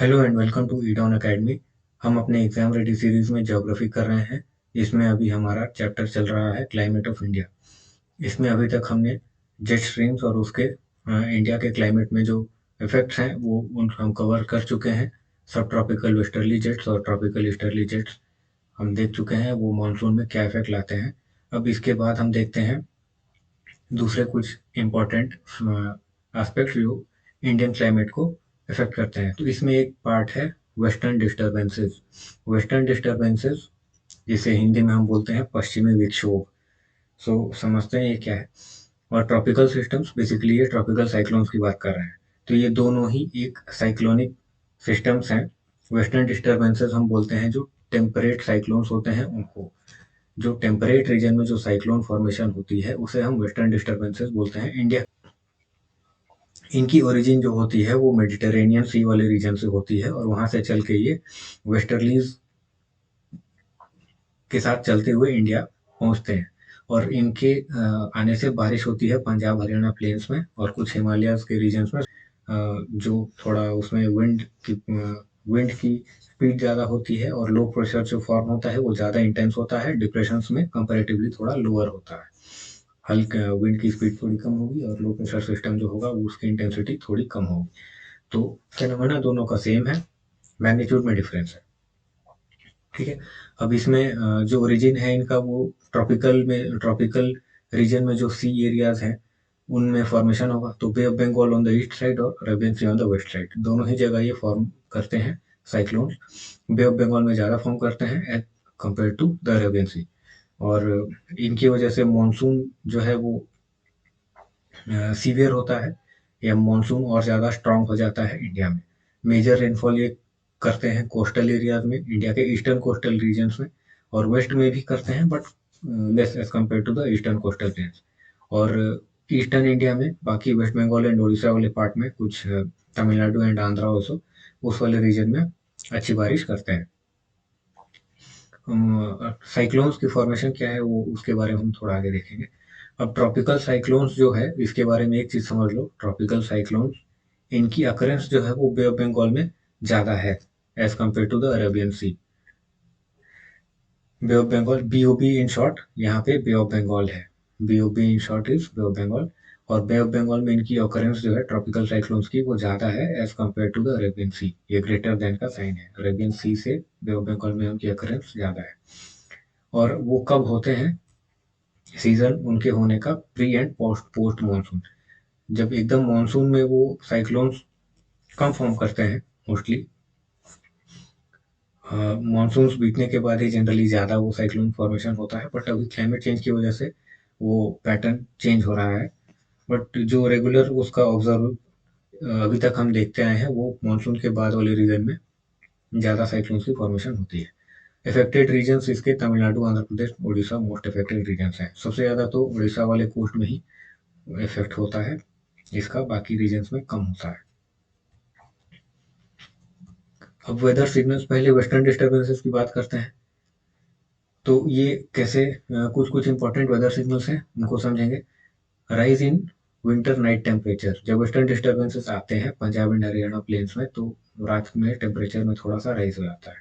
Hello and welcome to Edon academy. हम अपने exam ready series में ज्योग्राफी कर रहे हैं। इसमें अभी हमारा चैप्टर चल रहा है क्लाइमेट ऑफ इंडिया। इसमें अभी तक हमने जेट स्ट्रीम्स और उसके इंडिया के क्लाइमेट में जो इफेक्ट्स हैं वो उन हम कवर कर चुके हैं। सब ट्रॉपिकल वेस्टर्ली जेट्स और ट्रॉपिकल ईस्टर्ली जेट्स हम देख चुके हैं, वो मानसून में क्या इफेक्ट लाते हैं। अब इसके बाद हम देखते हैं दूसरे कुछ इम्पोर्टेंट एस्पेक्ट्स जो इंडियन क्लाइमेट को इफेक्ट करते हैं। तो इसमें एक पार्ट है वेस्टर्न डिस्टर्बेंसेस। वेस्टर्न डिस्टर्बेंसेस जिसे हिंदी में हम बोलते हैं पश्चिमी विक्षोभ। सो समझते हैं ये क्या है। और ट्रॉपिकल सिस्टम्स, बेसिकली ये ट्रॉपिकल साइक्लोन्स की बात कर रहे हैं। तो ये दोनों ही एक साइक्लोनिक सिस्टम्स हैं। वेस्टर्न डिस्टर्बेंसेस हम बोलते हैं जो टेम्परेट साइक्लोन्स होते हैं उनको। जो टेम्परेट रीजन में जो साइक्लोन फॉर्मेशन होती है उसे हम वेस्टर्न डिस्टर्बेंसेस बोलते हैं। इंडिया इनकी ओरिजिन जो होती है वो मेडिटेरेनियन सी वाले रीजन से होती है और वहां से चल के ये वेस्टर्लीज के साथ चलते हुए इंडिया पहुंचते हैं। और इनके आने से बारिश होती है पंजाब हरियाणा प्लेन्स में और कुछ हिमालयाज के रीजन्स में। जो थोड़ा उसमें विंड की स्पीड ज़्यादा होती है और लो प्रेशर जो फॉर्म होता है वो ज़्यादा इंटेंस होता है। डिप्रेशंस में कंपैरेटिवली थोड़ा लोअर होता है। हल्का विंड की स्पीड थोड़ी कम होगी और लो प्रेशर सिस्टम जो होगा वो उसकी इंटेंसिटी थोड़ी कम होगी। तो फेनोमेना दोनों का सेम है, मैग्नीट्यूड में डिफरेंस है। ठीक है। अब इसमें जो ओरिजिन है इनका वो ट्रॉपिकल रीजन में जो सी एरियाज हैं उनमें फॉर्मेशन होगा। तो bay of Bengal on the east side और Arabian sea on the west side, दोनों ही जगह ये फॉर्म करते हैं साइक्लोन्स। बे ऑफ बंगाल में ज़्यादा फॉर्म करते हैं as compare to the Arabian sea. और इनकी वजह से मानसून जो है वो सीवियर होता है या मानसून और ज़्यादा स्ट्रांग हो जाता है इंडिया में। मेजर रेनफॉल ये करते हैं कोस्टल एरियाज में, इंडिया के ईस्टर्न कोस्टल रीजन्स में। और वेस्ट में भी करते हैं but less as compare to the eastern coastal range. और ईस्टर्न इंडिया में बाकी वेस्ट बंगाल एंड उड़ीसा वाले पार्ट में कुछ तमिलनाडु एंड आंध्रा ऑल्सो उस वाले रीजन में अच्छी बारिश करते हैं। साइक्लोन्स की फॉर्मेशन क्या है वो उसके बारे में हम थोड़ा आगे देखेंगे। अब ट्रॉपिकल साइक्लोन्स जो है इसके बारे में एक चीज समझ लो। ट्रॉपिकल साइक्लोन्स इनकी अकरेंस जो है वो बे ऑफ बंगाल में ज्यादा है as compare to the Arabian sea. Bay of Bengal, BOB in short, यहाँ पे बे ऑफ बंगाल है। BOB in short is bay of Bengal. और बे ऑफ बंगाल में इनकी ऑकरेंस जो है ट्रॉपिकल साइक्लोन्स की वो ज्यादा है as compare to the Arabian sea. ये ग्रेटर देन का साइन है, अरेबियन सी से बे ऑफ बंगाल में उनकी ऑकरेंस ज्यादा है। और वो कब होते हैं, सीजन उनके होने का pre and post post monsoon. जब एकदम मानसून में वो साइक्लोन्स कम फॉर्म करते हैं मोस्टली। मानसून बीतने के बाद ही जनरली ज़्यादा वो साइक्लोन फॉर्मेशन होता है, बट अभी क्लाइमेट चेंज की वजह से वो पैटर्न चेंज हो रहा है। बट जो रेगुलर उसका ऑब्जर्व अभी तक हम देखते आए हैं वो मानसून के बाद वाले रीजन में ज़्यादा साइक्लोन्स की फॉर्मेशन होती है। इफेक्टेड रीजन्स इसके Tamil Nadu, Andhra Pradesh, Orissa most affected regions हैं। सबसे ज़्यादा तो उड़ीसा वाले कोस्ट में ही इफेक्ट होता है इसका, बाकी रीजन्स में कम होता है। अब वेदर सिग्नल्स, पहले वेस्टर्न डिस्टर्बेंसेस की बात करते हैं। तो ये कैसे कुछ कुछ इंपॉर्टेंट वेदर सिग्नल्स हैं उनको समझेंगे। Rise in winter night temperature. जब वेस्टर्न डिस्टर्बेंसेस आते हैं पंजाब एंड हरियाणा प्लेन्स में तो रात में टेम्परेचर में थोड़ा सा राइज हो जाता है।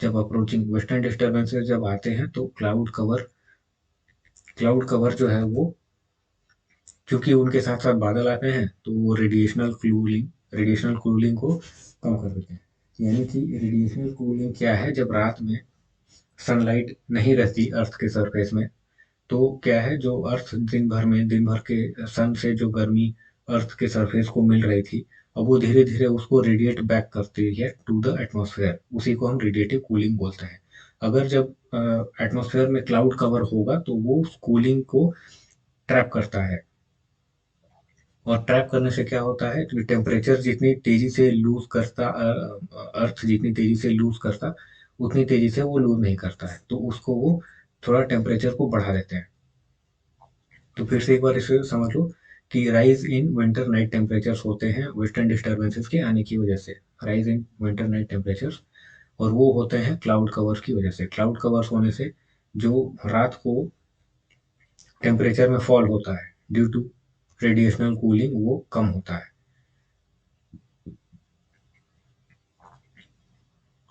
जब अप्रोचिंग वेस्टर्न डिस्टर्बेंसेस जब आते हैं तो क्लाउड कवर जो है वो, क्योंकि उनके साथ साथ बादल आते हैं तो वो रेडिएशनल कूलिंग को कम कर देते हैं। यानी कि रेडिएशनल कूलिंग क्या है, जब रात में सनलाइट नहीं रहती अर्थ के सरफेस में तो क्या है, जो अर्थ दिन भर के सन से जो गर्मी अर्थ के सरफेस को मिल रही थी, अब वो धीरे धीरे उसको रेडिएट बैक करती है टू द एटमॉस्फेयर। उसी को हम रेडिएटिव कूलिंग बोलते हैं। अगर जब एटमॉस्फेयर में क्लाउड कवर होगा तो वो कूलिंग को ट्रैप करता है। और ट्रैप करने से क्या होता है, टेम्परेचर जितनी तेजी से लूज करता, अर्थ जितनी तेजी से लूज करता उतनी तेजी से वो लूज नहीं करता है, तो उसको वो थोड़ा टेम्परेचर को बढ़ा देते हैं। तो फिर से एक बार इसे समझ लो कि rise in winter night temperatures होते हैं वेस्टर्न डिस्टर्बेंसेस के आने की वजह से। Rise in winter night temperatures, और वो होते हैं क्लाउड कवर्स की वजह से। क्लाउड कवर्स होने से जो रात को टेम्परेचर में फॉल होता है ड्यू टू रेडिएशनल कूलिंग वो कम होता है।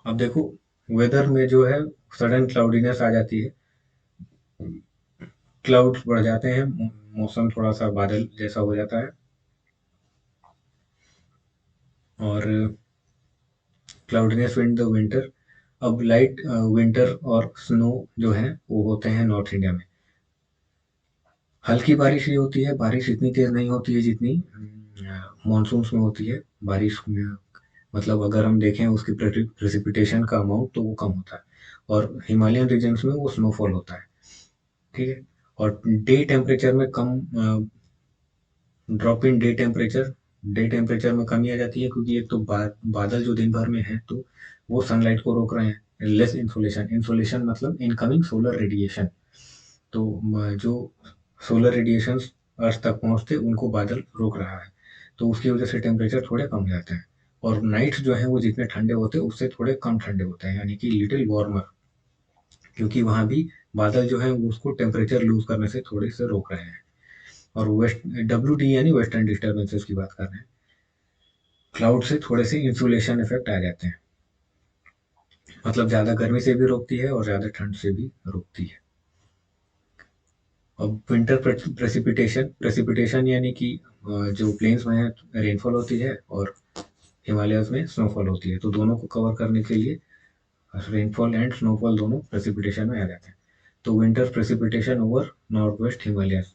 अब देखो वेदर में जो है सडन क्लाउडीनेस आ जाती है, क्लाउड्स बढ़ जाते हैं, मौसम थोड़ा सा बादल जैसा हो जाता है, और क्लाउडीनेस इन द विंटर। अब लाइट विंटर और स्नो जो है वो होते हैं नॉर्थ इंडिया में। हल्की बारिश ही होती है, बारिश इतनी तेज नहीं होती है जितनी मानसून में होती है। बारिश में मतलब अगर हम देखें उसकी प्रेसिपिटेशन का अमाउंट तो वो कम होता है, और हिमालयन रीजन्स में वो स्नोफॉल होता है। ठीक है। और डे टेम्परेचर में कम ड्रॉप इन डे टेम्परेचर में कमी आ जाती है, क्योंकि एक तो बादल जो दिन भर में है तो वो सनलाइट को रोक रहे हैं। लेस इंसोलेशन, इंसोलेशन मतलब इनकमिंग सोलर रेडिएशन, तो जो सोलर रेडिएशन अर्थ तक पहुंचते उनको बादल रोक रहा है, तो उसकी वजह से टेम्परेचर थोड़े कम हो जाते हैं। और नाइट्स जो है वो जितने ठंडे होते हैं उससे थोड़े कम ठंडे होते हैं, यानी कि लिटिल वार्मर, क्योंकि वहां भी बादल जो है वो उसको टेम्परेचर लूज करने से थोड़े से रोक रहे हैं। और वेस्ट WD यानी वेस्टर्न डिस्टर्बेंसेस की बात कर रहे हैं। क्लाउड से थोड़े से इंसुलेशन इफेक्ट आ जाते हैं, मतलब ज्यादा गर्मी से भी रोकती है और ज्यादा ठंड से भी रोकती है। अब विंटर प्रेसिपिटेशन, प्रेसिपिटेशन यानी कि जो प्लेन्स में है रेनफॉल होती है, और हिमालयस में स्नोफॉल होती है, तो दोनों को कवर करने के लिए रेनफॉल एंड स्नोफॉल दोनों प्रेसिपिटेशन में आ जाते हैं। तो winter precipitation over north west Himalayas,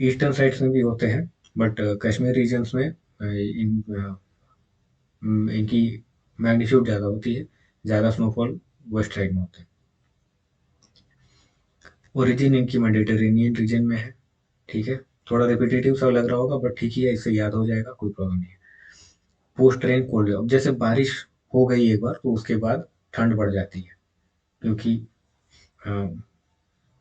eastern sides में भी होते हैं, बट कश्मीर रीजन्स में इनकी मैग्नीट्यूड ज़्यादा होती है, ज़्यादा स्नोफॉल वेस्ट साइड में होते हैं। ओरिजिन इनकी मेडिटेरेनियन रीजन में है। ठीक है। थोड़ा रिपीटेटिव सा लग रहा होगा, बट ठीक ही है, इससे याद हो जाएगा, कोई प्रॉब्लम नहीं है। पोस्ट रेन कोल्ड, अब जैसे बारिश हो गई एक बार तो उसके बाद ठंड बढ़ जाती है, क्योंकि अ,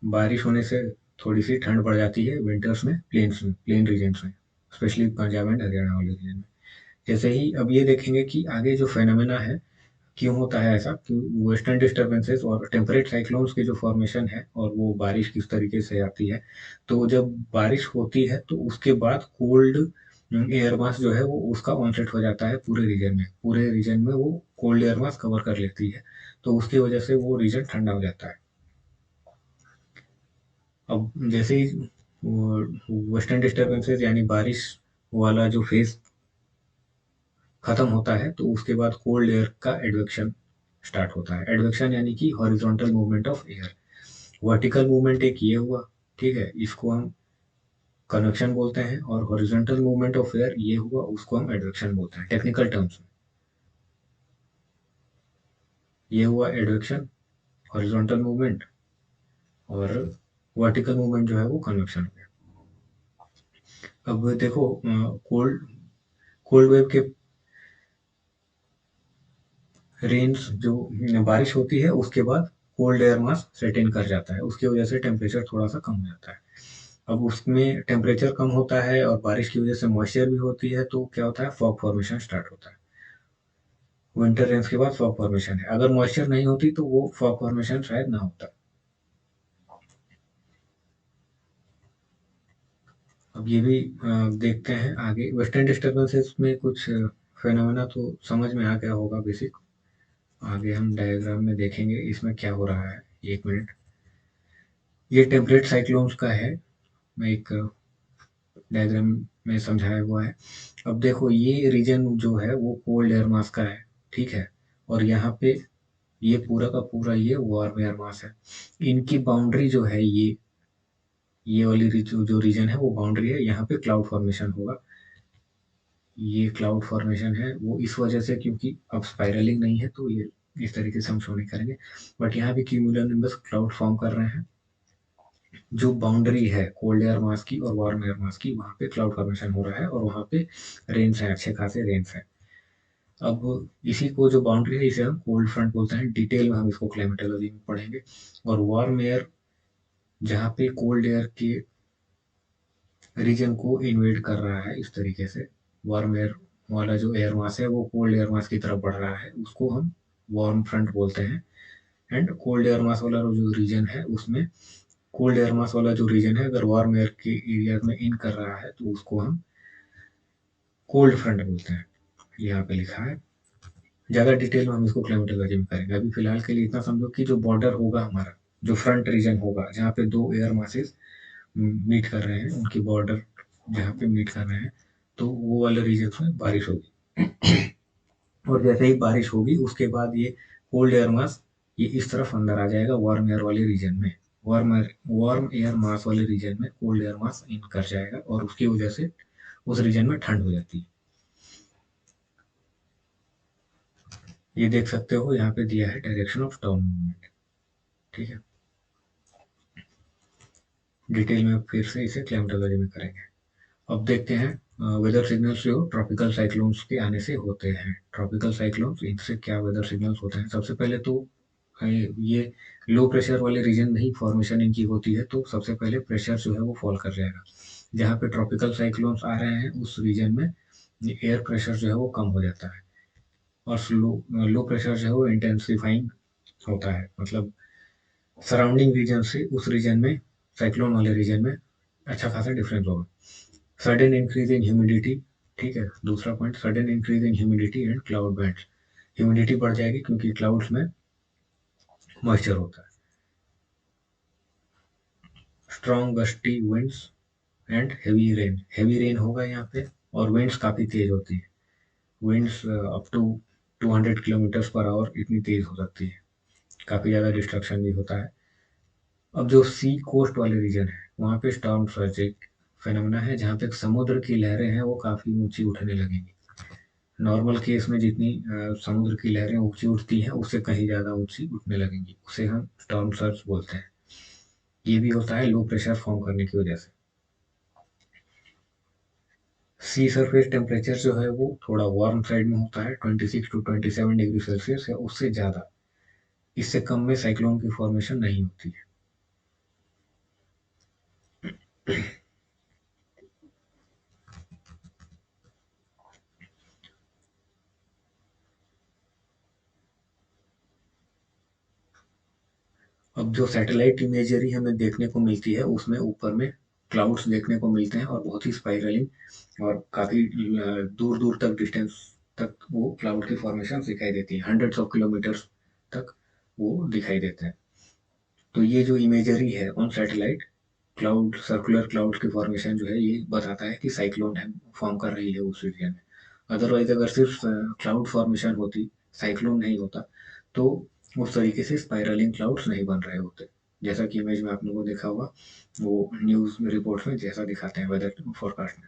बारिश होने से थोड़ी सी ठंड बढ़ जाती है विंटर्स में, प्लेन्स में, प्लेन रीजन्स में, स्पेशली पंजाब एंड हरियाणा वाले रीजन में। जैसे ही अब ये देखेंगे कि आगे जो फेनोमेना है, क्यों होता है ऐसा, कि वेस्टर्न डिस्टर्बेंसेस और टेम्परेट साइक्लोन्स की जो फॉर्मेशन है और वो बारिश किस तरीके से आती है। तो जब बारिश होती है तो उसके बाद कोल्ड एयर मास जो है वो उसका ऑनसेट हो जाता है पूरे रीजन में, पूरे रीजन में वो कोल्ड एयर मास कवर कर लेती है, तो उसकी वजह से वो रीजन ठंडा हो जाता है। अब जैसे ही वेस्टर्न डिस्टर्बेंसेस यानी बारिश वाला जो फेज खत्म होता है तो उसके बाद कोल्ड एयर का एडवेक्शन स्टार्ट होता है। एडवेक्शन यानी कि horizontal movement of air. Vertical movement एक ये हुआ, ठीक है, इसको हम कन्वेक्शन बोलते हैं, और हॉरिजॉन्टल मूवमेंट ऑफ एयर ये हुआ, उसको हम एडवेक्शन बोलते हैं टेक्निकल टर्म्स में। ये हुआ एडवेक्शन, हॉरिजॉन्टल मूवमेंट, और वर्टिकल मूवमेंट जो है वो कन्वेक्शन हो गया। अब देखो कोल्ड कोल्ड वेव के रेन्स जो बारिश होती है उसके बाद कोल्ड एयर मास सेट इन कर जाता है, उसकी वजह से टेम्परेचर थोड़ा सा कम हो जाता है। अब उसमें टेम्परेचर कम होता है और बारिश की वजह से मॉइस्चर भी होती है, तो क्या होता है, फॉग फॉर्मेशन स्टार्ट होता है। विंटर रेन्स के बाद फॉग फॉर्मेशन है, अगर मॉइस्चर नहीं होती तो वो फॉग फॉर्मेशन शायद ना होता। अब ये भी देखते हैं आगे, वेस्टर्न डिस्टर्बेंसेस में कुछ फेनोमेना तो समझ में आ गया होगा बेसिक। आगे हम डायग्राम में देखेंगे इसमें क्या हो रहा है। एक मिनट, ये टेम्परेट साइक्लोन्स का है, मैं एक डायग्राम में समझाया हुआ है। अब देखो ये रीजन जो है वो कोल्ड एयर मास का है, ठीक है, और यहाँ पे ये पूरा का पूरा ये वार्म एयर मास है। इनकी बाउंड्री जो है ये वाली जो रीजन है वो बाउंड्री है, यहाँ पे क्लाउड फॉर्मेशन होगा। ये क्लाउड फॉर्मेशन है वो इस वजह से, क्योंकि अब स्पाइरलिंग नहीं है तो ये इस तरीके से हम शो नहीं करेंगे, बट यहाँ पे क्यूमुलोनिम्बस क्लाउड फॉर्म कर रहे हैं। जो बाउंड्री है कोल्ड एयर मास की और वार्म एयर मास की, वहाँ पे क्लाउड फॉर्मेशन हो रहा है, और वहाँ पे रेन्स है, अच्छे खासे रेन्स है। अब इसी को जो बाउंड्री है इसे हम कोल्ड फ्रंट बोलते हैं, डिटेल में हम इसको क्लाइमेटोलॉजी में पढ़ेंगे। और वार्म एयर जहाँ पे कोल्ड एयर के रीजन को इन्वेड कर रहा है इस तरीके से, वार्म एयर वाला जो एयर मास है वो कोल्ड एयर मास की तरफ बढ़ रहा है, उसको हम वार्म फ्रंट बोलते हैं। एंड कोल्ड एयर मास वाला जो रीजन है उसमें, कोल्ड एयर मास वाला जो रीजन है अगर वार्म एयर के एरिया में इन कर रहा है तो उसको हम कोल्ड फ्रंट बोलते हैं। यहाँ पे लिखा है ज़्यादा डिटेल में हम इसको क्लाइमेटोलॉजी में करेंगे। अभी फिलहाल के लिए इतना समझो कि जो बॉर्डर होगा हमारा, जो फ्रंट रीजन होगा, जहाँ पे 2 एयर मासेस मीट कर रहे हैं, उनकी बॉर्डर जहाँ पे मीट कर रहे हैं, तो वो वाले रीजन्स में बारिश होगी। और जैसे ही बारिश होगी उसके बाद ये कोल्ड एयर मास ये इस तरफ अंदर आ जाएगा वार्म एयर वाले रीजन में। वार्म एयर मास वाले रीजन में कोल्ड एयर मास इन कर जाएगा और उसकी वजह से उस रीजन में ठंड हो जाती है। ये देख सकते हो यहाँ पे दिया है डायरेक्शन ऑफ टाउन मूवमेंट। ठीक है, डिटेल में फिर से इसे क्लाइमेटोलॉजी में करेंगे। अब देखते हैं वेदर सिग्नल्स जो ट्रॉपिकल साइक्लोन्स के आने से होते हैं। ट्रॉपिकल साइक्लोन्स, इनसे क्या वेदर सिग्नल्स होते हैं? सबसे पहले तो ये लो प्रेशर वाले रीजन में ही फॉर्मेशन इनकी होती है, तो सबसे पहले प्रेशर जो है वो फॉल कर जाएगा। जहाँ पे ट्रॉपिकल साइक्लोन्स आ रहे हैं उस रीजन में एयर प्रेशर जो है वो कम हो जाता है और लो प्रेशर जो है वो इंटेंसिफाइंग होता है। मतलब सराउंडिंग रीजन से उस रीजन में, साइक्लोन वाले रीजन में अच्छा खासा डिफरेंस होगा। सडन इंक्रीज इन ह्यूमिडिटी, ठीक है, दूसरा point, sudden increase in humidity and cloud bands. Humidity बढ़ जाएगी क्योंकि क्लाउड्स में मॉइस्चर होता है। Strong gusty winds and heavy rain होगा यहाँ पे, और विंड्स काफ़ी तेज होती है। Winds up to 200 kilometre per hour इतनी तेज हो सकती है। काफ़ी ज़्यादा डिस्ट्रक्शन भी होता है। अब जो सी कोस्ट वाले रीजन है वहाँ पे स्टॉर्म सर्ज एक फेनोमेना है, जहाँ पे समुद्र की लहरें हैं वो काफ़ी ऊंची उठने लगेंगी। नॉर्मल केस में जितनी समुद्र की लहरें ऊंची उठती हैं उससे कहीं ज़्यादा ऊंची उठने लगेंगी, उसे हम स्टॉर्म सर्ज बोलते हैं। ये भी होता है लो प्रेशर फॉर्म करने की वजह से। सी सरफेस टेम्परेचर जो है वो थोड़ा वार्म साइड में होता है, 26 to 27 डिग्री सेल्सियस है, उससे ज़्यादा, इससे कम में साइक्लोन की फॉर्मेशन नहीं होती है। अब जो सैटेलाइट इमेजरी हमें देखने को मिलती है उसमें ऊपर में क्लाउड्स देखने को मिलते हैं और बहुत ही स्पाइरलिंग और काफ़ी दूर दूर तक डिस्टेंस तक वो क्लाउड की फॉर्मेशन दिखाई देती है, हंड्रेड्स ऑफ किलोमीटर्स तक वो दिखाई देते हैं। तो ये जो इमेजरी है on satellite, cloud, circular cloud की फॉर्मेशन जो है ये बताता है कि साइक्लोन है फॉर्म कर रही है उस रीजन में। अदरवाइज अगर सिर्फ क्लाउड फॉर्मेशन होती, साइक्लोन नहीं होता, तो उस तरीके से स्पाइरलिंग क्लाउड्स नहीं बन रहे होते, जैसा कि इमेज में आप लोगों को देखा होगा, वो न्यूज रिपोर्ट में जैसा दिखाते हैं वेदर फोरकास्ट में।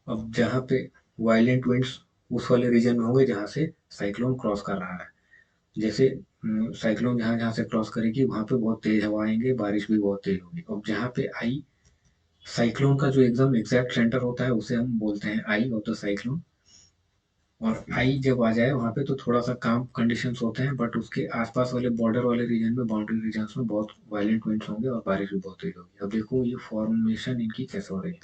अब जहाँ पे वायलेंट विंड्स उस वाले रीजन में होंगे जहाँ से साइक्लोन क्रॉस कर रहा है। जैसे साइक्लोन जहाँ जहाँ से क्रॉस करेगी वहाँ पे बहुत तेज हवा आएंगे, बारिश भी बहुत तेज होगी। अब जहाँ पे आई, साइक्लोन का जो एकदम एग्जैक्ट सेंटर होता है उसे हम बोलते हैं आई ऑफ द साइक्लोन। और आई जब आ जाए वहाँ पे तो थोड़ा सा काम कंडीशंस होते हैं, बट उसके आसपास वाले बॉर्डर वाले रीजन में, बाउंड्री रीजन्स में बहुत वायलेंट विंड्स होंगे और बारिश भी बहुत तेज होगी। अब देखो ये फॉर्मेशन इनकी कैसे हो रही है।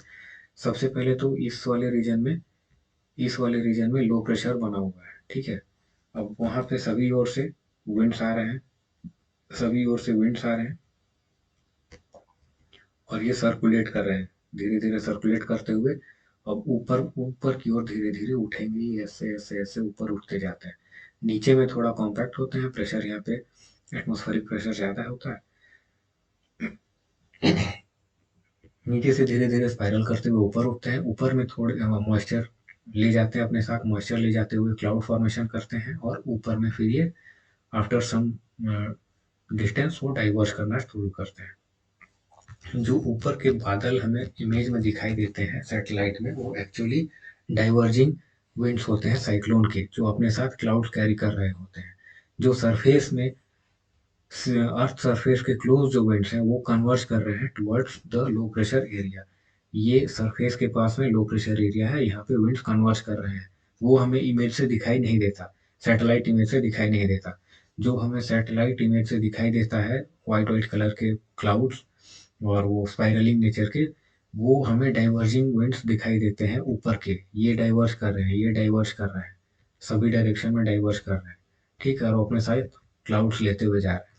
सबसे पहले तो इस वाले रीजन में लो प्रेशर बना हुआ है, ठीक है। अब वहाँ पे सभी ओर से विंड्स आ रहे हैं, सभी ओर से विंड्स आ रहे हैं और ये सर्कुलेट कर रहे हैं, धीरे धीरे सर्कुलेट करते हुए अब ऊपर ऊपर की ओर धीरे धीरे उठेंगे, ऐसे ऐसे ऐसे ऊपर उठते जाते हैं। नीचे में थोड़ा कॉम्पैक्ट होते हैं, प्रेशर यहाँ पे एटमॉस्फेरिक प्रेशर ज़्यादा होता है। नीचे से धीरे धीरे स्पाइरल करते हुए ऊपर उठते हैं, ऊपर में थोड़े मॉइस्चर ले जाते हैं अपने साथ, मॉइस्चर ले जाते हुए क्लाउड फॉर्मेशन करते हैं और ऊपर में फिर ये आफ्टर सम डिस्टेंस वो डाइवर्स करना शुरू करते हैं। जो ऊपर के बादल हमें इमेज में दिखाई देते हैं सैटेलाइट में, वो एक्चुअली डाइवर्जिंग विंड्स होते हैं साइक्लोन के, जो अपने साथ क्लाउड्स कैरी कर रहे होते हैं। जो सरफेस में, अर्थ सरफेस के क्लोज जो विंड्स हैं वो कन्वर्ज कर रहे हैं towards the low pressure area. ये सरफेस के पास में लो प्रेशर एरिया है, यहाँ पे विंड्स कन्वर्ज कर रहे हैं। वो हमें इमेज से दिखाई नहीं देता, सैटेलाइट इमेज से दिखाई नहीं देता। जो हमें सैटेलाइट इमेज से दिखाई देता है, वाइट वाइट कलर के क्लाउड्स और वो स्पाइरलिंग नेचर के, वो हमें डाइवर्जिंग विंड्स दिखाई देते हैं ऊपर के। ये डाइवर्स कर रहे हैं, ये डाइवर्स कर रहे हैं, सभी डायरेक्शन में डाइवर्स कर रहे हैं, ठीक है, और वो अपने साथ क्लाउड्स लेते हुए जा रहे हैं।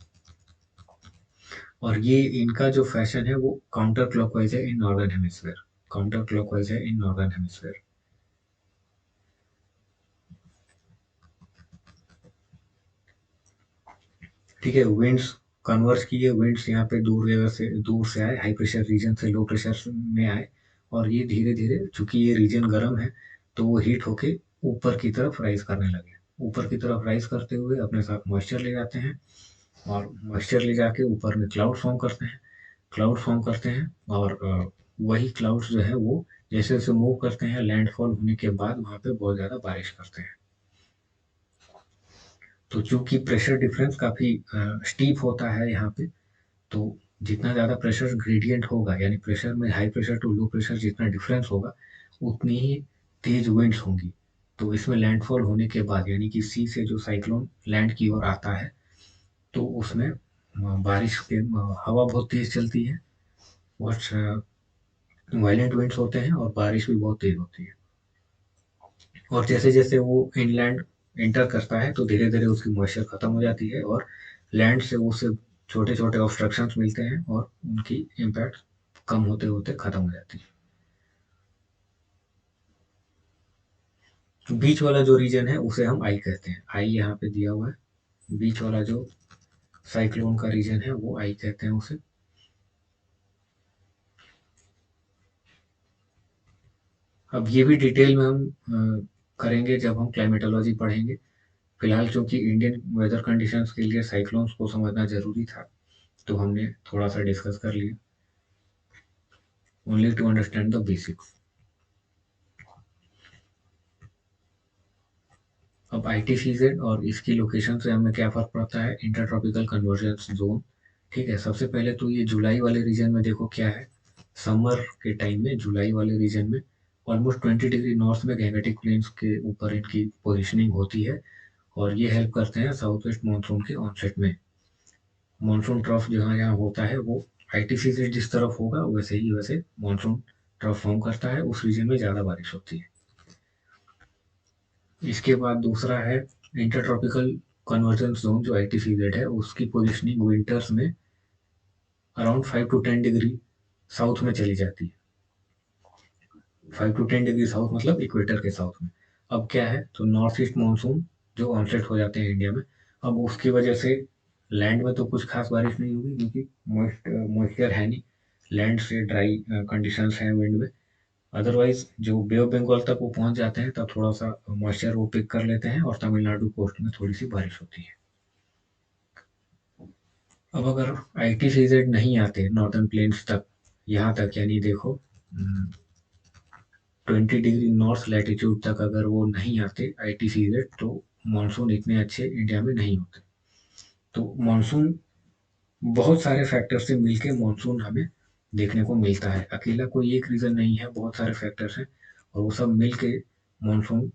और ये इनका जो फैशन है वो काउंटर क्लॉकवाइज है in northern hemisphere, counter clockwise है इन नॉर्दर्न हेमिस्फेयर। ठीक है, विंड्स कन्वर्ज किए, विंड्स यहाँ पे दूर से आए, हाई प्रेशर रीजन से लो प्रेशर में आए, और ये धीरे धीरे, चूंकि ये रीजन गर्म है, तो वो हीट होके ऊपर की तरफ राइज करने लगे। ऊपर की तरफ राइज करते हुए अपने साथ मॉइस्चर ले जाते हैं, और मॉइस्चर ले जाके ऊपर में क्लाउड फॉर्म करते हैं। क्लाउड फॉर्म करते हैं, और वही क्लाउड्स जो है वो जैसे जैसे मूव करते हैं, लैंडफॉल होने के बाद वहाँ पे बहुत ज़्यादा बारिश करते हैं। तो चूंकि प्रेशर डिफरेंस काफ़ी स्टीप होता है यहाँ पे, तो जितना ज़्यादा प्रेशर ग्रेडियंट होगा, यानी प्रेशर में high pressure to low pressure जितना डिफरेंस होगा, उतनी ही तेज विंड्स होंगी। तो इसमें लैंडफॉल होने के बाद, यानी कि सी से जो साइक्लोन लैंड की ओर आता है, तो उसमें बारिश के हवा बहुत तेज चलती है, बहुत वायलेंट विंड्स होते हैं, और बारिश भी बहुत तेज होती है। और जैसे जैसे वो इनलैंड एंटर करता है, तो धीरे धीरे उसकी मॉइस्चर खत्म हो जाती है, और लैंड से उसे छोटे छोटे ऑब्स्ट्रक्शंस मिलते हैं, और उनकी इम्पैक्ट कम होते होते खत्म हो जाती है। बीच वाला जो रीजन है उसे हम आई कहते हैं, आई यहाँ पे दिया हुआ है। बीच वाला जो साइक्लोन का रीजन है वो आई कहते हैं उसे। अब ये भी डिटेल में हम करेंगे जब हम क्लाइमेटोलॉजी पढ़ेंगे। फिलहाल चूंकि इंडियन वेदर कंडीशंस के लिए साइक्लोन्स को समझना जरूरी था, तो हमने थोड़ा सा डिस्कस कर लिया, only to understand the basics. अब आईटीसीजेड और इसकी लोकेशन से हमें क्या फर्क पड़ता है, इंटर ट्रॉपिकल कन्वर्जेंस जोन। ठीक है, सबसे पहले तो ये जुलाई वाले रीजन में देखो क्या है। समर के टाइम में जुलाई वाले रीजन में ऑलमोस्ट 20 डिग्री नॉर्थ में गैंगेटिक प्लेन्स के ऊपर इनकी पोजिशनिंग होती है, और ये हेल्प करते हैं साउथ वेस्ट मानसून के ऑनसेट में। मानसून ट्रफ जहाँ यहाँ होता है, वो आईटीसी से जिस तरफ होगा वैसे मानसून ट्रफ फॉर्म करता है, उस रीजन में ज़्यादा बारिश होती है। इसके बाद दूसरा है इंटर ट्रॉपिकल कन्वर्जेंस जोन, जो आईटीसीजेड है, उसकी पोजिशनिंग विंटर्स में अराउंड 5 to 10 डिग्री साउथ में चली जाती है। 5 to 10 डिग्री साउथ मतलब इक्वेटर के साउथ में। अब क्या है, तो नॉर्थ ईस्ट मानसून जो ऑनसेट हो जाते हैं इंडिया में, अब उसकी वजह से लैंड में तो कुछ खास बारिश नहीं होगी, क्योंकि मॉइस्चर है नहीं, लैंड से ड्राई कंडीशंस हैं विंड में। अदरवाइज जो बे ऑफ बंगाल तक वो पहुंच जाते हैं, तब थोड़ा सा मॉइस्चर वो पिक कर लेते हैं, और तमिलनाडु कोस्ट में थोड़ी सी बारिश होती है। अब अगर आईटीसीजेड नहीं आते नॉर्दर्न प्लेन्स तक, यहाँ तक, यानी देखो 20 डिग्री नॉर्थ लैटिट्यूड तक अगर वो नहीं आते आईटीसीजेड, तो मानसून इतने अच्छे इंडिया में नहीं होते। तो मानसून बहुत सारे फैक्टर से मिलके मानसून हमें देखने को मिलता है, अकेला कोई एक रीजन नहीं है, बहुत सारे फैक्टर्स हैं, और वो सब मिलके मानसून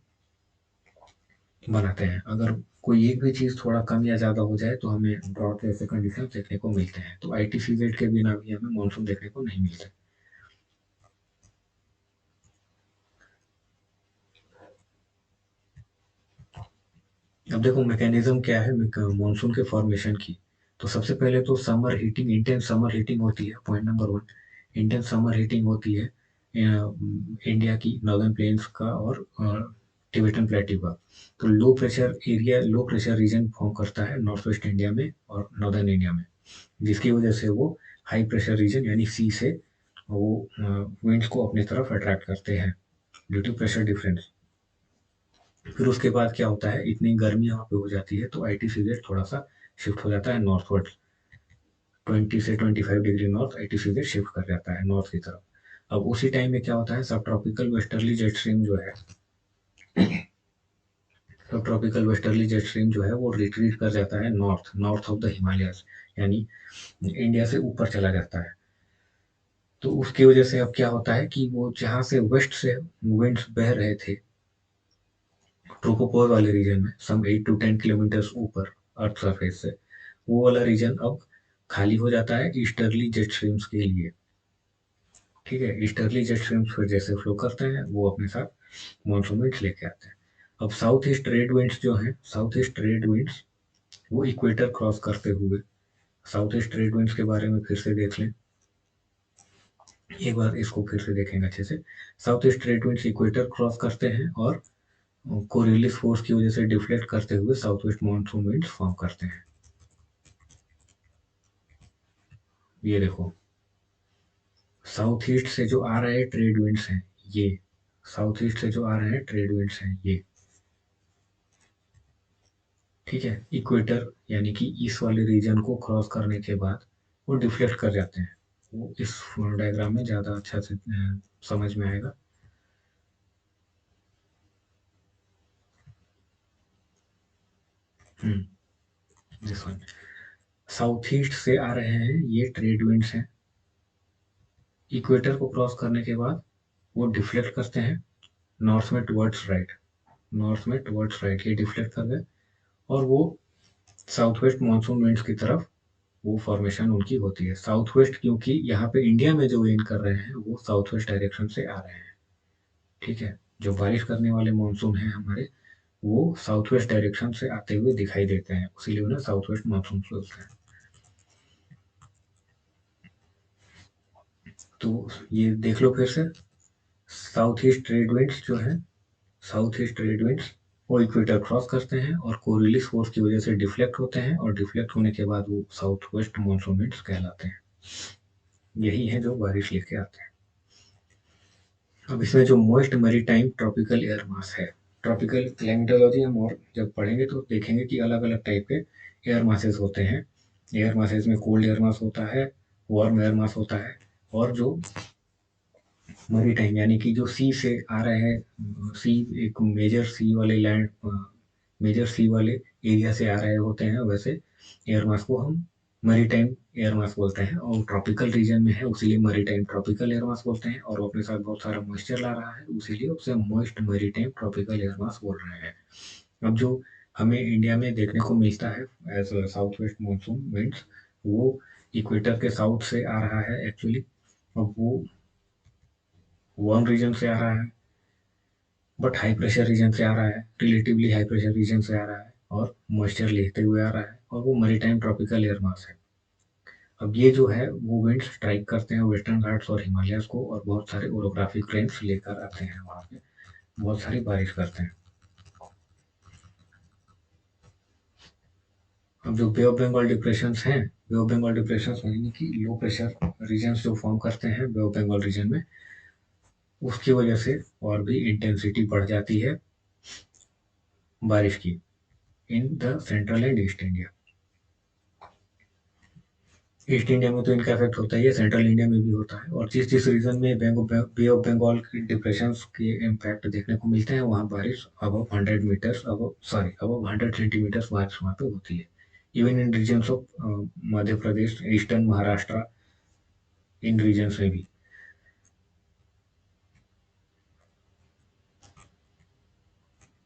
बनाते हैं। अगर कोई एक भी चीज़ थोड़ा कम या ज़्यादा हो जाए, तो हमें ड्रॉट जैसे कंडीशन देखने को मिलते हैं। तो आईटीसीजेड के बिना भी हमें मानसून देखने को नहीं मिलता। अब देखो मैकेनिज्म क्या है मानसून के फॉर्मेशन की। तो सबसे पहले तो summer heating, intense summer heating होती है, point number one. Intense summer heating होती है इंडिया की नॉर्दर्न प्लेन्स का और टिबेटन प्लेट्यू का। तो low pressure area, low pressure region form करता है नॉर्थ वेस्ट इंडिया में और नॉर्दर्न इंडिया में, जिसकी वजह से वो हाई प्रेशर रीजन यानी सी से वो विंड्स को अपनी तरफ अट्रैक्ट करते हैं ड्यू टू प्रेशर डिफरेंस। फिर उसके बाद क्या होता है, इतनी गर्मी वहाँ पे हो जाती है, तो आईटीसीजेड थोड़ा सा शिफ्ट हो जाता है नॉर्थवर्ड। 20 से 25 डिग्री नॉर्थ आईटीसीजेड शिफ्ट कर जाता है नॉर्थ की तरफ। अब उसी टाइम में क्या होता है, सब ट्रॉपिकल वेस्टर्ली जेट स्ट्रीम जो है, सब ट्रॉपिकल वेस्टर्ली जेट स्ट्रीम जो है वो रिट्रीट कर जाता है north, north of the Himalayas, यानी इंडिया से ऊपर चला जाता है। तो उसकी वजह से अब क्या होता है कि वो जहाँ से वेस्ट से विंड्स बह रहे थे ट्रोपोपॉज वाले रीजन में, सम 8 to 10 किलोमीटर ऊपर अर्थ सरफेस से, वो वाला रीजन अब खाली हो जाता है ईस्टर्ली जेट स्ट्रीम्स के लिए। ठीक है, ईस्टर्ली जेट स्ट्रीम्स फिर जैसे फ्लो करते हैं, वो अपने साथ मानसून विंड्स लेके आते हैं। अब साउथ ईस्ट ट्रेड विंड्स जो हैं, साउथ ईस्ट ट्रेड विंड्स वो इक्वेटर क्रॉस करते हुए, साउथ ईस्ट ट्रेड विंड्स के बारे में फिर से देख लें, एक बार इसको फिर से देखेंगे अच्छे से। South east trade winds equator cross करते हैं, और कोरियलिस फोर्स की वजह से डिफ्लेक्ट करते हुए south west monsoon winds form करते हैं। ये देखो, साउथ ईस्ट से जो आ रहे ट्रेड विंड्स हैं ये, साउथ ईस्ट से जो आ रहे हैं ट्रेड विंड्स हैं ये, ठीक है। इक्वेटर यानी कि ईस्ट वाले रीजन को क्रॉस करने के बाद वो डिफ्लेक्ट कर जाते हैं। वो इस डायग्राम में ज़्यादा अच्छा से समझ में आएगा। दिस वन, साउथ ईस्ट से आ रहे हैं ये ट्रेड विंड्स हैं। इक्वेटर को क्रॉस करने के बाद वो डिफ्लेक्ट करते हैं नॉर्थ में टुवर्ड्स राइट, नॉर्थ में टुवर्ड्स राइट, ये डिफ्लेक्ट कर गए और वो साउथ वेस्ट मानसून विंड्स की तरफ वो फॉर्मेशन उनकी होती है। साउथ वेस्ट क्योंकि यहाँ पे इंडिया में जो विंड कर रहे हैं वो साउथ वेस्ट डायरेक्शन से आ रहे हैं, ठीक है। जो बारिश करने वाले मानसून हैं हमारे, वो साउथ वेस्ट डायरेक्शन से आते हुए दिखाई देते हैं, इसीलिए उन्हें साउथ वेस्ट मानसून बोलते हैं। तो ये देख लो फिर से, साउथ ईस्ट ट्रेड विंड्स जो है, साउथ ईस्ट ट्रेड विंड्स वो इक्वेटर क्रॉस करते हैं और कोरिलिस फोर्स की वजह से डिफ्लेक्ट होते हैं, और डिफ्लेक्ट होने के बाद वो साउथ वेस्ट मानसून विंड्स कहलाते हैं। यही है जो बारिश लेके आते हैं। अब इसमें जो most maritime tropical air mass है, ट्रॉपिकल क्लाइमेटोलॉजी हम और जब पढ़ेंगे तो देखेंगे कि अलग अलग टाइप के एयर मासेस होते हैं। एयर मासेस में कोल्ड एयर मास होता है, वार्म एयर मास होता है, और जो मैरीटाइम यानी कि जो सी से आ रहे हैं, सी एक मेजर सी वाले लैंड, मेजर सी वाले एरिया से आ रहे होते हैं, वैसे एयर मास को हम मैरीटाइम एयर मास बोलते हैं। और ट्रॉपिकल रीजन में है उसीलिए मैरीटाइम ट्रॉपिकल एयर मास बोलते हैं, और वो अपने साथ बहुत सारा मॉइस्चर ला रहा है उसीलिए उसे moist maritime tropical air mass बोल रहे हैं। अब जो हमें इंडिया में देखने को मिलता है as south west monsoon winds, वो इक्वेटर के साउथ से आ रहा है एक्चुअली। अब वो वार्म रीजन से आ रहा है, बट हाई प्रेशर रीजन से आ रहा है, रिलेटिवली हाई प्रेशर रीजन से आ रहा है, और मॉइस्चर लेते हुए आ रहा है, और वो मैरीटाइम ट्रॉपिकल एयर मास है। अब ये जो है वो विंड्स स्ट्राइक करते हैं वेस्टर्न घाट्स और हिमालयस को, और बहुत सारे ओरोग्राफिक रेंज लेकर आते हैं वहाँ पे, बहुत सारी बारिश करते हैं। अब जो बे ऑफ बंगाल डिप्रेशंस हैं, बे ऑफ बंगाल डिप्रेशंस यानी कि लो प्रेशर रीजन्स जो फॉर्म करते हैं बे ऑफ बंगाल रीजन में, उसकी वजह से और भी इंटेंसिटी बढ़ जाती है बारिश की in the central and east India. East India में तो इनका इफेक्ट होता ही है, सेंट्रल इंडिया में भी होता है, और जिस जिस रीजन में बे ऑफ बंगाल की डिप्रेशन के इम्पैक्ट देखने को मिलते हैं वहाँ बारिश अबव 100 मीटर्स, अबव 100 सेंटीमीटर्स बारिश वहाँ पे होती है। Even in regions of Madhya Pradesh, eastern Maharashtra, in regions में भी।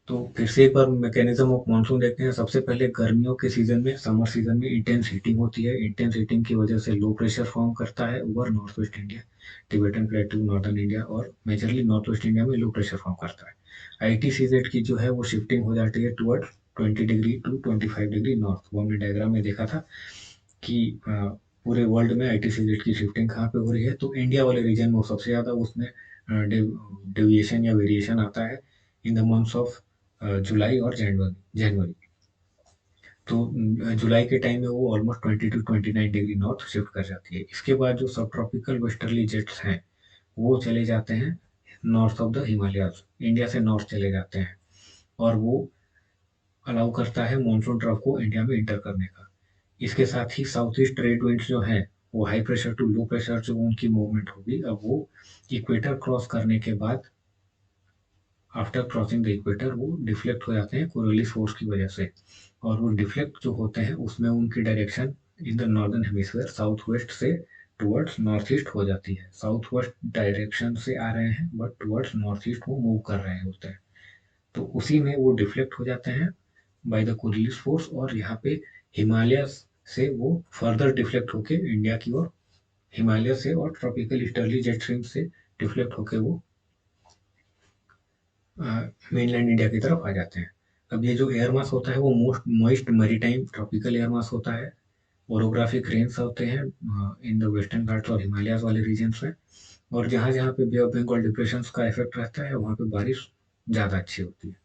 तो फिर से एक बार मैकेनिज्म ऑफ मानसून देखते हैं। सबसे पहले गर्मियों के सीजन में, समर सीजन में इंटेंस हीटिंग होती है। इंटेंस हीटिंग की वजह से लो प्रेशर फॉर्म करता है over north west India, Tibetan प्लेटू, northern India, और मेजरली नॉर्थ वेस्ट इंडिया में लो प्रेशर फॉर्म करता है। ITCZ की जो है वो शिफ्टिंग हो जाती है toward 20 degree to 25 degree north. वो हमने डायग्राम में देखा था कि पूरे वर्ल्ड में ITCZ की शिफ्टिंग कहाँ पे हो रही है, तो इंडिया वाले रीजन में सबसे ज़्यादा उसमें डेविएशन या वेरिएशन आता है in the months of July और जनवरी। तो जुलाई के टाइम में वो almost 20 to 29 degree north shift कर जाती है। इसके बाद जो सब ट्रॉपिकल वेस्टर्ली जेट्स हैं वो चले जाते हैं north of the Himalayas, India से नॉर्थ चले जाते हैं, और वो अलाउ करता है मॉनसून ट्रफ को इंडिया में इंटर करने का। इसके साथ ही साउथ ईस्ट ट्रेड विंड्स जो हैं वो high pressure to low pressure जो उनकी मूवमेंट होगी, अब वो इक्वेटर क्रॉस करने के बाद, आफ्टर क्रॉसिंग द इक्वेटर, वो डिफ्लेक्ट हो जाते हैं कोरियोलिस फोर्स की वजह से। और वो डिफ्लेक्ट जो होते हैं उसमें उनकी direction in the northern hemisphere south west से टुवर्ड्स नॉर्थ ईस्ट हो जाती है। साउथ वेस्ट डायरेक्शन से आ रहे हैं बट टुवर्ड्स नॉर्थ ईस्ट वो मूव कर रहे होते हैं, तो उसी में वो डिफ्लेक्ट हो जाते हैं बाय द कोरियोलिस फोर्स, और यहाँ पे हिमालय से वो फर्दर डिफ्लेक्ट होके इंडिया की ओर, हिमालय से और ट्रॉपिकल ईस्टर्ली जेट स्ट्रीम से डिफ्लेक्ट होके वो मेनलैंड इंडिया की तरफ आ जाते हैं। अब ये जो एयर मास होता है वो most moist maritime tropical air mass होता है। ओरोग्राफिक रेंज होते हैं इन द वेस्टर्न घाट्स और हिमालयाज वाले रीजन्स में, और जहाँ जहाँ पे बे ऑफ बंगाल डिप्रेशन का इफेक्ट रहता है वहाँ पे बारिश ज़्यादा अच्छी होती है।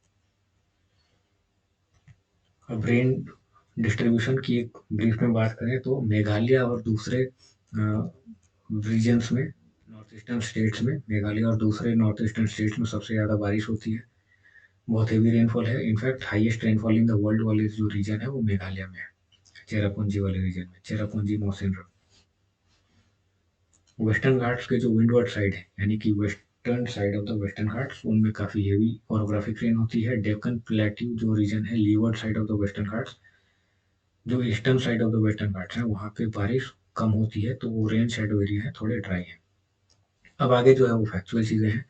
अब रेन डिस्ट्रीब्यूशन की एक ब्रीफ में बात करें तो मेघालय और दूसरे रीजन्स में, नॉर्थ ईस्टर्न स्टेट्स में, मेघालय और दूसरे नॉर्थ ईस्टर्न स्टेट्स में सबसे ज़्यादा बारिश होती है। बहुत हेवी रेनफॉल है। In fact highest rainfall in the world वाले जो रीजन है वो मेघालय में है, चेरापूंजी वाले रीजन में, चेरापूंजी मौसिनराम। वेस्टर्न घाट्स के जो विंडवर्ड साइड है, यानी कि western side of the western Ghats, उनमें काफ़ी हेवी ऑरोग्राफिक रेन होती है। डेक्कन प्लेट्यू जो रीजन है, leeward side of the western Ghats, जो eastern side of the western Ghats है, वहाँ पे बारिश कम होती है, तो वो रेन शेडो एरिया है, थोड़े ड्राई है। अब आगे जो है वो फैक्चुअल चीज़ें हैं।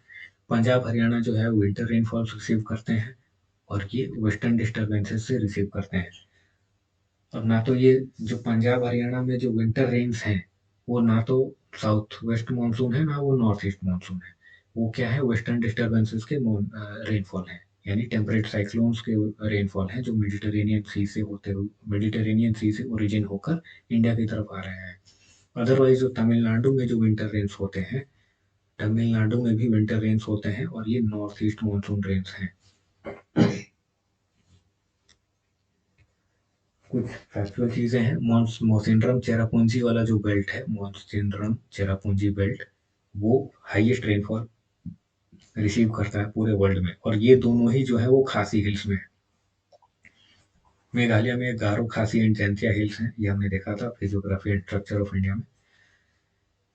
पंजाब हरियाणा जो है विंटर रेनफॉल रिसीव करते हैं, और ये वेस्टर्न डिस्टर्बेंसेस से रिसीव करते हैं। अब ना तो ये जो पंजाब हरियाणा में जो विंटर रेन्स हैं, वो ना तो साउथ वेस्ट मानसून है, ना वो नॉर्थ ईस्ट मानसून है। वो क्या है, वेस्टर्न डिस्टर्बेंसेस के रेनफॉल है, यानी टेम्परेट साइक्लोन्स के रेनफॉल है, जो मेडिटेरेनियन सी से होते हुए, मेडिटेरेनियन सी से ओरिजिन होकर इंडिया की तरफ आ रहे हैं। अदरवाइज जो तमिलनाडु में जो विंटर रेन्स होते हैं, तमिलनाडु में भी विंटर रेन्स होते हैं, और ये नॉर्थ ईस्ट मानसून रेन्स हैं। कुछ फैक्चुअल चीज़ें हैं। मौसिनराम चेरापूंजी वाला जो बेल्ट है, मौसिनराम चेरापूंजी बेल्ट, वो हाईएस्ट रेनफॉल रिसीव करता है पूरे वर्ल्ड में, और ये दोनों ही जो है वो खासी हिल्स में है। मेघालय में गारो, खासी एंड जैंतिया हिल्स हैं, ये हमने देखा था physiography and structure of India में।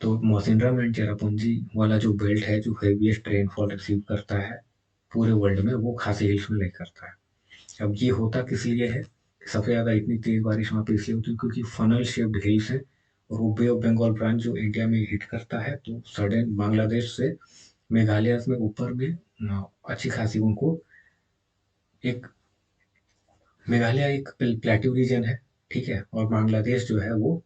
तो मौसिनराम एंड चेरापूंजी वाला जो बेल्ट है, जो हेवीएस्ट रेनफॉल रिसीव करता है पूरे वर्ल्ड में, वो खासी हिल्स में लाई करता है। अब ये होता किस लिए है, सबसे ज़्यादा इतनी तेज बारिश वहाँ पे इसलिए होती है क्योंकि फनल शेप्ड हिल्स है, और वो बे ऑफ बंगाल ब्रांच जो इंडिया में हिट करता है, तो सडन बांग्लादेश से मेघालय में ऊपर में अच्छी खासी उनको एक, मेघालय एक प्लेट्यू रीजन है, ठीक है, और बांग्लादेश जो है वो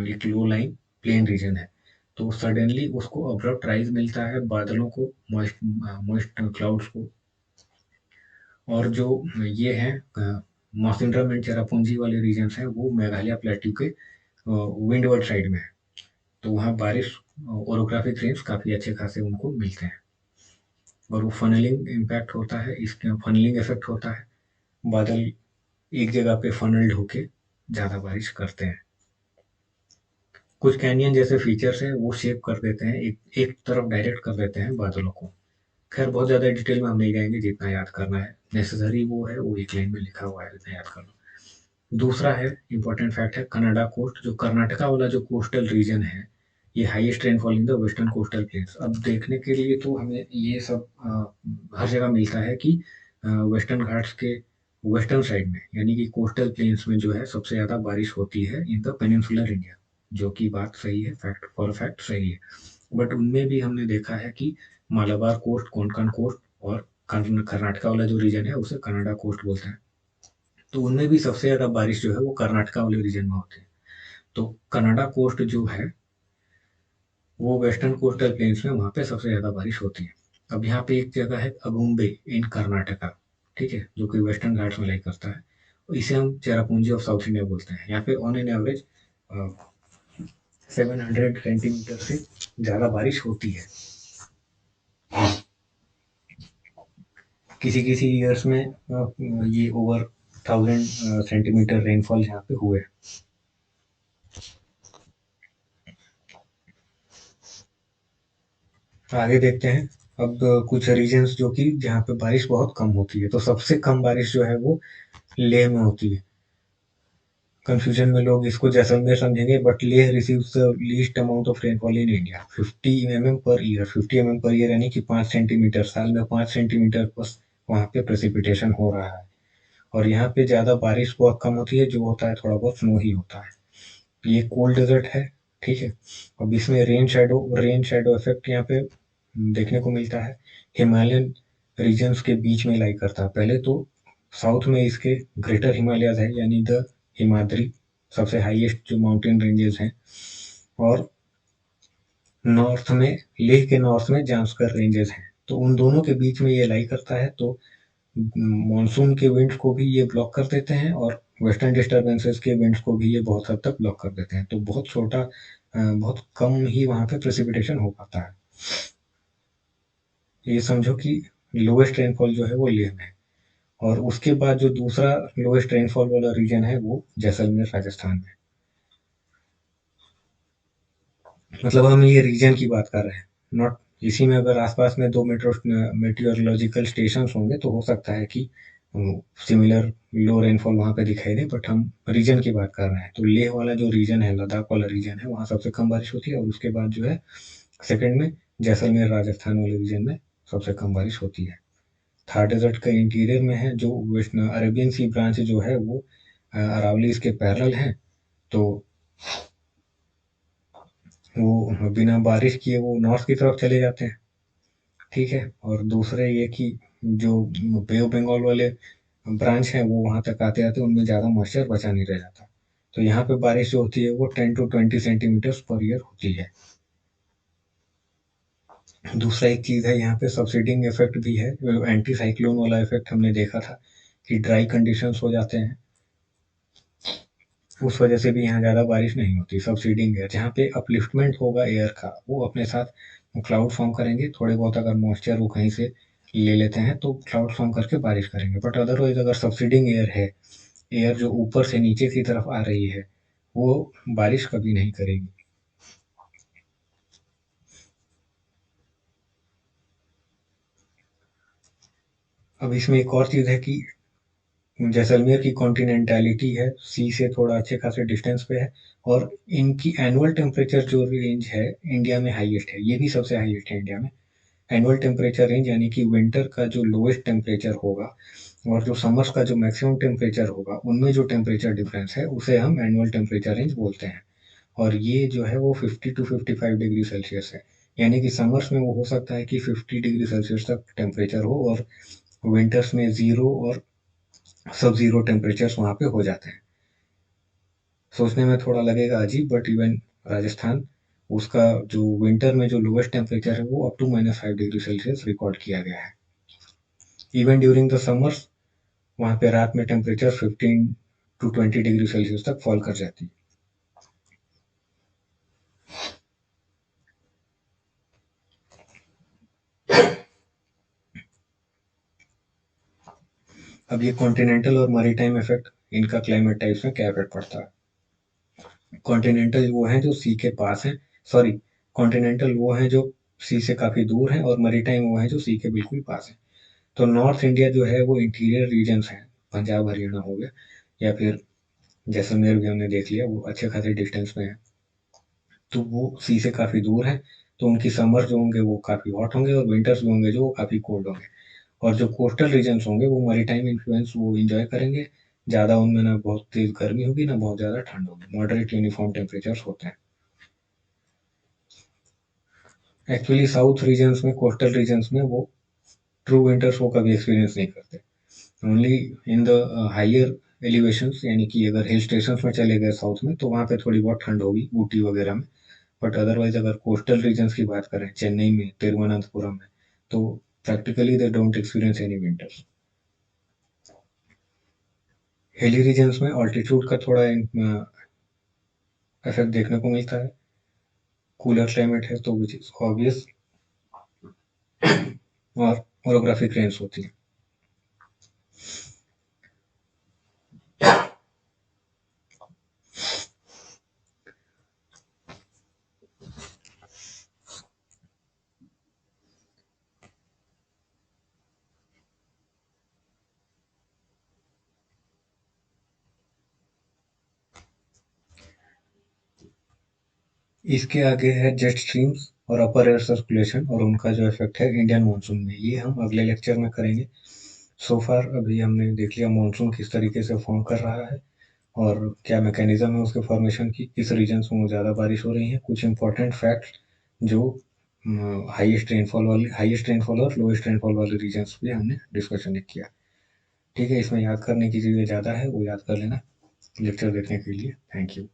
एक लो लाइन प्लेन रीजन है। तो सडनली उसको अब्रप्ट राइज मिलता है बादलों को, मॉइस्ट मॉइस्ट क्लाउड्स को, और जो ये है मौसिनराम एंड चेरापूंजी वाले रीजन्स हैं, वो मेघालय प्लेट्यू के विंडवर्ड साइड में है। तो वहाँ बारिश, ओरोग्राफिक रेंज काफ़ी अच्छे खासे उनको मिलते हैं, और वो फनलिंग इम्पैक्ट होता है, इसके फनलिंग इफेक्ट होता है, बादल एक जगह पे फनल्ड होके ज़्यादा बारिश करते हैं। कुछ कैनियन जैसे फीचर्स हैं, वो शेप कर देते हैं, एक एक तरफ डायरेक्ट कर देते हैं बादलों को। खैर बहुत ज़्यादा डिटेल में हम नहीं जाएंगे, जितना याद करना है नेसेसरी वो है, वो एक लाइन में लिखा हुआ है, इतना याद करना। दूसरा है इंपॉर्टेंट फैक्ट है, कनाडा कोस्ट, जो कर्नाटका वाला जो कोस्टल रीजन है, ये highest rainfall in the western coastal planes. अब देखने के लिए तो हमें ये सब हर जगह मिलता है कि वेस्टर्न घाट्स के वेस्टर्न साइड में, यानी कि कोस्टल प्लेन्स में जो है सबसे ज़्यादा बारिश होती है इन द पेनिनसुलर इंडिया, जो कि बात सही है, फैक्ट फॉर फैक्ट सही है। बट उनमें भी हमने देखा है कि मालाबार कोस्ट, कोंकण कोस्ट, और कर्नाटका वाला जो रीजन है उसे कनाडा कोस्ट बोलते हैं, तो उनमें भी सबसे ज़्यादा बारिश जो है वो कर्नाटका वाले रीजन में होती है। तो कनाडा कोस्ट जो है वो वेस्टर्न कोस्टल प्लेन्स में, वहाँ पे सबसे ज़्यादा बारिश होती है। अब यहाँ पे एक जगह है अगुम्बे इन कर्नाटका, ठीक है, जो कि वेस्टर्न घाट्स में लाई करता है, इसे हम चेरापूंजी ऑफ साउथ इंडिया बोलते हैं। यहाँ पे ऑन एन एवरेज 700 सेंटीमीटर से ज़्यादा बारिश होती है। किसी किसी ईयर्स में ये ओवर 1000 सेंटीमीटर रेनफॉल यहाँ पे हुए। आगे देखते हैं। अब कुछ रीजन्स जो कि जहाँ पे बारिश बहुत कम होती है, तो सबसे कम बारिश जो है वो लेह में होती है। कंफ्यूजन में लोग इसको जैसलमेर समझेंगे, but Leh receives the least amount of rainfall in India, 50 mm per year. 50 mm per year यानी कि 5 सेंटीमीटर, साल में 5 सेंटीमीटर बस वहाँ पे प्रेसिपिटेशन हो रहा है, और यहाँ पे ज़्यादा बारिश बहुत कम होती है, जो होता है थोड़ा बहुत स्नो ही होता है। ये कोल्ड डेजर्ट है, ठीक है। अब इसमें रेन शेडो इफेक्ट यहाँ पे देखने को मिलता है। हिमालयन रीजन्स के बीच में लाई करता है। पहले तो साउथ में इसके ग्रेटर हिमालयाज है, यानी द हिमाद्री सबसे हाईएस्ट जो माउंटेन रेंजेस हैं, और नॉर्थ में लेह के नॉर्थ में जांस्कर रेंजेस हैं, तो उन दोनों के बीच में ये लाई करता है। तो मॉनसून के विंड्स को भी ये ब्लॉक कर देते हैं, और वेस्टर्न डिस्टर्बेंसेस के विंड्स को भी ये बहुत हद तक ब्लॉक कर देते हैं, तो बहुत छोटा बहुत कम ही वहाँ पे प्रेसिपिटेशन हो पाता है। ये समझो कि लोएस्ट रेनफॉल जो है वो लेह में है, और उसके बाद जो दूसरा लोएस्ट रेनफॉल वाला रीजन है वो जैसलमेर राजस्थान में। मतलब हम ये रीजन की बात कर रहे हैं, नॉट इसी में अगर आसपास में दो मेट्रोलॉजिकल स्टेशन होंगे तो हो सकता है कि सिमिलर लो रेनफॉल वहां पे दिखाई दे, बट हम रीजन की बात कर रहे हैं। तो लेह वाला जो रीजन है, लद्दाख वाला रीजन है, वहाँ सबसे कम बारिश होती है, और उसके बाद जो है सेकंड में जैसलमेर राजस्थान वाले रीजन में सबसे कम बारिश होती है। थार डेजर्ट का इंटीरियर में है, जो वेस्ट अरेबियन सी ब्रांच जो है वो अरावली इसके पैरेलल है, तो वो बिना बारिश किए वो नॉर्थ की तरफ चले जाते हैं। ठीक है, और दूसरे ये कि जो बे ऑफ बंगाल वाले ब्रांच हैं वो वहां तक आते आते उनमें ज्यादा मॉइस्चर बचा नहीं रह जाता, तो यहाँ पे बारिश जो होती है वो 10 to 20 सेंटीमीटर पर ईयर होती है। दूसरा एक चीज है, यहाँ पे सब्सिडिंग इफेक्ट भी है, एंटी साइक्लोन वाला इफेक्ट हमने देखा था कि ड्राई कंडीशंस हो जाते हैं, उस वजह से भी यहाँ ज़्यादा बारिश नहीं होती। सबसीडिंग एयर, जहाँ पे अपलिफ्टमेंट होगा एयर का, वो अपने साथ क्लाउड फॉर्म करेंगे, थोड़े बहुत अगर मॉइस्चर वो कहीं से ले लेते हैं तो क्लाउड फॉर्म करके बारिश करेंगे, बट अदरवाइज अगर सबसीडिंग एयर है, एयर जो ऊपर से नीचे की तरफ आ रही है, वो बारिश कभी नहीं करेगी। अब इसमें एक और चीज़ है कि जैसलमेर की कॉन्टिनेंटैलिटी है, सी से थोड़ा अच्छे खासे डिस्टेंस पे है, और इनकी एनुअल टेम्परेचर जो रेंज है इंडिया में हाईएस्ट है, ये भी सबसे हाईएस्ट है इंडिया में। एनुअल टेम्परेचर रेंज यानी कि विंटर का जो लोएस्ट टेम्परेचर होगा और जो समर्स का जो मैक्सिमम टेम्परेचर होगा, उनमें जो टेम्परेचर डिफरेंस है उसे हम एनुअल टेम्परेचर रेंज बोलते हैं। और ये जो है वो 50 to 55 डिग्री सेल्सियस है, यानी कि समर्स में वो हो सकता है कि 50 डिग्री सेल्सियस तक टेम्परेचर हो, और विंटर्स में जीरो और सब जीरो टेम्परेचर्स वहाँ पे हो जाते हैं। सोचने में थोड़ा लगेगा अजीब, बट इवन राजस्थान, उसका जो विंटर में जो लोएस्ट टेम्परेचर है वो up to -5 degree Celsius record किया गया है। इवन ड्यूरिंग द समर्स वहाँ पे रात में टेम्परेचर 15 to 20 डिग्री सेल्सियस तक फॉल कर जाती है। अब ये कॉन्टिनेंटल और मैरीटाइम इफेक्ट, इनका क्लाइमेट टाइप्स में क्या इफेक्ट पड़ता है। कॉन्टिनेंटल वो हैं जो सी के पास हैं, सॉरी, कॉन्टिनेंटल वो हैं जो सी से काफी दूर हैं, और मैरीटाइम वो हैं जो सी के बिल्कुल पास हैं। तो नॉर्थ इंडिया जो है वो इंटीरियर रीजन्स हैं, पंजाब हरियाणा हो गया, या फिर जैसलमेर भी हमने देख लिया, वो अच्छे खासे डिस्टेंस में है, तो वो सी से काफी दूर है, तो उनकी समर जो होंगे वो काफी हॉट होंगे, और विंटर्स भी होंगे जो वो काफी कोल्ड होंगे। और जो कोस्टल रीजन्स होंगे वो मैरीटाइम इन्फ्लुएंस वो इंजॉय करेंगे, ज़्यादा उनमें ना बहुत तेज गर्मी होगी ना बहुत ज़्यादा ठंड होगी, मॉडरेट यूनिफॉर्म टेम्परेचर्स होते हैं। एक्चुअली साउथ रीजन्स में, कोस्टल रीजन्स में वो ट्रू विंटर्स वो कभी एक्सपीरियंस नहीं करते। Only in the higher elevations, यानी कि अगर हिल स्टेशन में चले गए साउथ में तो वहाँ पे थोड़ी बहुत ठंड होगी, ऊटी वगैरह में, बट अदरवाइज अगर कोस्टल रीजन्स की बात करें, चेन्नई में, तिरुवनंतपुरम में, तो practically they don't experience any winters. Hilly regions में ऑल्टीट्यूड का थोड़ा इफेक्ट देखने को मिलता है, कूलर क्लाइमेट है तो विच इज ऑब्वियस, और ओरोग्राफिक रेंज होती है। इसके आगे है जेट स्ट्रीम्स और अपर एयर सर्कुलेशन, और उनका जो इफेक्ट है इंडियन मानसून में, ये हम अगले लेक्चर में करेंगे। सो फार अभी हमने देख लिया मानसून किस तरीके से फॉर्म कर रहा है, और क्या मैकेनिज्म है उसके फॉर्मेशन की, किस रीजन्स में ज़्यादा बारिश हो रही है, कुछ इंपॉर्टेंट फैक्ट जो हाईएस्ट रेनफॉल और लोएस्ट रेनफॉल वाले रीजन्स भी हमने डिस्कशन किया। ठीक है, इसमें याद करने की चीज़ें ज़्यादा है, वो याद कर लेना लेक्चर देखने के लिए। Thank you.